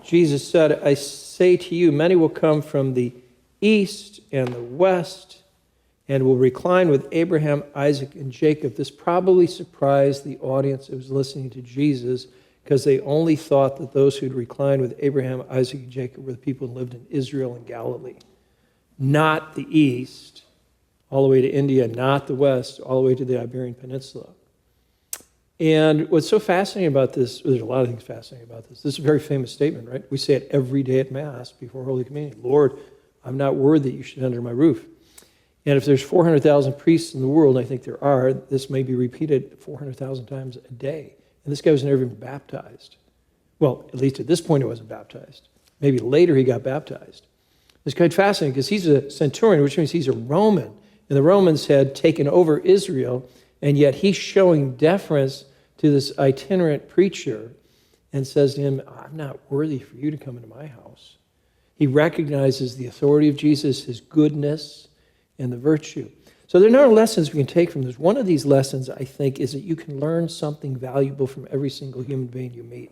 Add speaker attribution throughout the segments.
Speaker 1: Jesus said, I say to you, many will come from the east and the west and will recline with Abraham, Isaac, and Jacob. This probably surprised the audience that was listening to Jesus because they only thought that those who'd reclined with Abraham, Isaac, and Jacob were the people who lived in Israel and Galilee. Not the east, all the way to India, not the west, all the way to the Iberian Peninsula. And what's so fascinating about this, there's a lot of things fascinating about this. This is a very famous statement, right? We say it every day at Mass before Holy Communion. Lord, I'm not worthy you should enter my roof. And if there's 400,000 priests in the world, and I think there are, this may be repeated 400,000 times a day. And this guy was never even baptized. Well, at least at this point he wasn't baptized. Maybe later he got baptized. It's quite fascinating because he's a centurion, which means he's a Roman. And the Romans had taken over Israel, and yet he's showing deference to this itinerant preacher and says to him, I'm not worthy for you to come into my house. He recognizes the authority of Jesus, his goodness, and the virtue. So there are no lessons we can take from this. One of these lessons, I think, is that you can learn something valuable from every single human being you meet,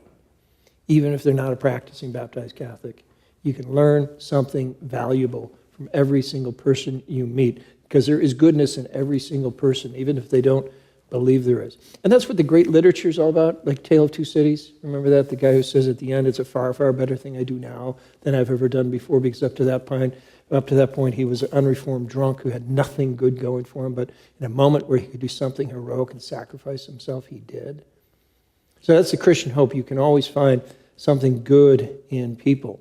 Speaker 1: even if they're not a practicing baptized Catholic. You can learn something valuable from every single person you meet because there is goodness in every single person, even if they don't believe there is. And that's what the great literature is all about, like Tale of Two Cities. Remember that? The guy who says at the end, it's a far, far better thing I do now than I've ever done before, because up to that point, he was an unreformed drunk who had nothing good going for him, but in a moment where he could do something heroic and sacrifice himself, he did. So that's the Christian hope. You can always find something good in people.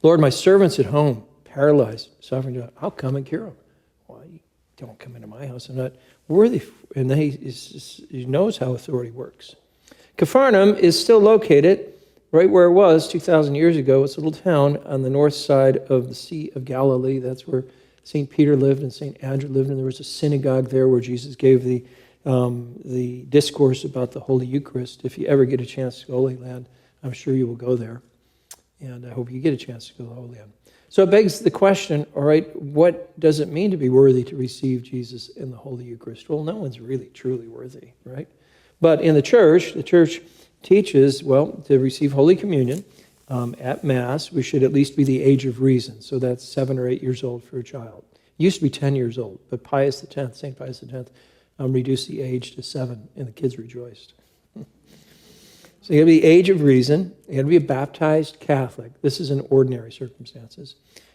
Speaker 1: Lord, my servant's at home, paralyzed, suffering. I'll come and cure him. Why? Don't come into my house. I'm not worthy. And then he knows how authority works. Capharnaum is still located right where it was 2,000 years ago. It's a little town on the north side of the Sea of Galilee. That's where St. Peter lived and St. Andrew lived, and there was a synagogue there where Jesus gave the discourse about the Holy Eucharist. If you ever get a chance to go to Holy Land, I'm sure you will go there, and I hope you get a chance to go to the Holy Land. So it begs the question, all right, what does it mean to be worthy to receive Jesus in the Holy Eucharist? Well, no one's really, truly worthy, right? But in the church teaches, well, to receive Holy Communion at Mass, we should at least be the age of reason. So that's 7 or 8 years old for a child. It used to be 10 years old, but St. Pius X, reduced the age to 7, and the kids rejoiced. So you got to be the age of reason. You got to be a baptized Catholic. This is in ordinary circumstances.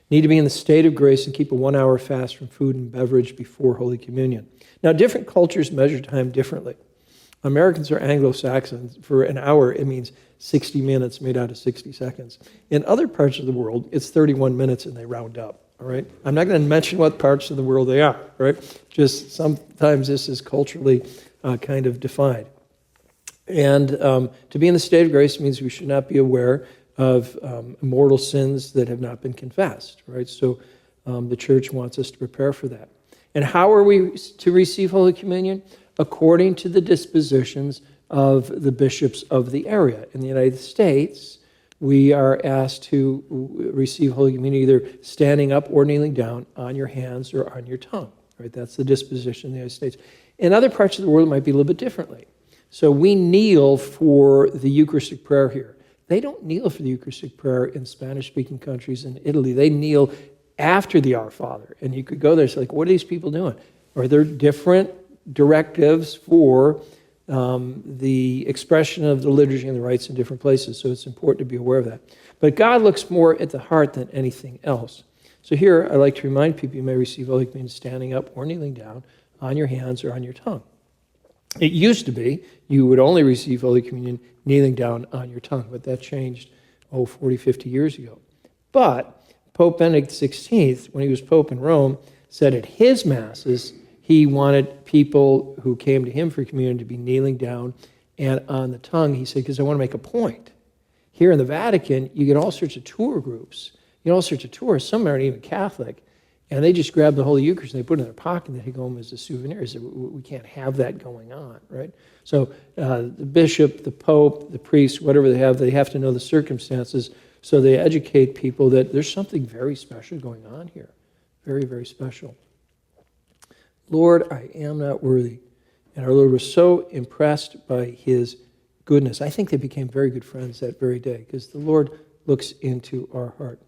Speaker 1: Need to be in the state of grace and keep a 1-hour fast from food and beverage before Holy Communion. Now, different cultures measure time differently. Americans are Anglo-Saxons. For an hour, it means 60 minutes made out of 60 seconds. In other parts of the world, it's 31 minutes and they round up, all right? I'm not going to mention what parts of the world they are, right? Just sometimes this is culturally kind of defined. And to be in the state of grace means we should not be aware of mortal sins that have not been confessed, right? So the church wants us to prepare for that. And how are we to receive Holy Communion? According to the dispositions of the bishops of the area. In the United States, we are asked to receive Holy Communion either standing up or kneeling down on your hands or on your tongue, right? That's the disposition in the United States. In other parts of the world, it might be a little bit differently. So we kneel for the Eucharistic prayer here. They don't kneel for the Eucharistic prayer in Spanish-speaking countries in Italy. They kneel after the Our Father. And you could go there and say, like, what are these people doing? Are there different directives for the expression of the liturgy and the rites in different places? So it's important to be aware of that. But God looks more at the heart than anything else. So here, I like to remind people you may receive Holy Communion standing up or kneeling down on your hands or on your tongue. It used to be you would only receive Holy Communion kneeling down on your tongue, but that changed, 40, 50 years ago. But Pope Benedict XVI, when he was Pope in Rome, said at his Masses, he wanted people who came to him for communion to be kneeling down and on the tongue. He said, because I want to make a point. Here in the Vatican, you get all sorts of tour groups. You get all sorts of tourists. Some aren't even Catholic. And they just grab the Holy Eucharist and they put it in their pocket and they take home as a souvenir. So we can't have that going on, right? So the bishop, the pope, the priest, whatever they have to know the circumstances so they educate people that there's something very special going on here. Very, very special. Lord, I am not worthy. And our Lord was so impressed by his goodness. I think they became very good friends that very day because the Lord looks into our heart.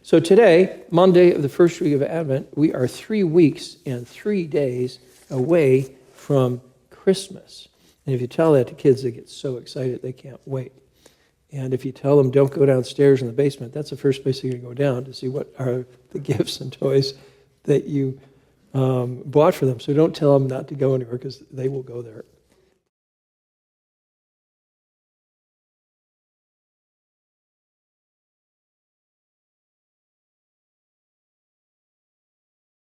Speaker 1: So today, Monday of the first week of Advent, we are 3 weeks and 3 days away from Christmas. And if you tell that to kids, they get so excited they can't wait. And if you tell them don't go downstairs in the basement, that's the first place they're going to go down to see what are the gifts and toys that you bought for them. So don't tell them not to go anywhere because they will go there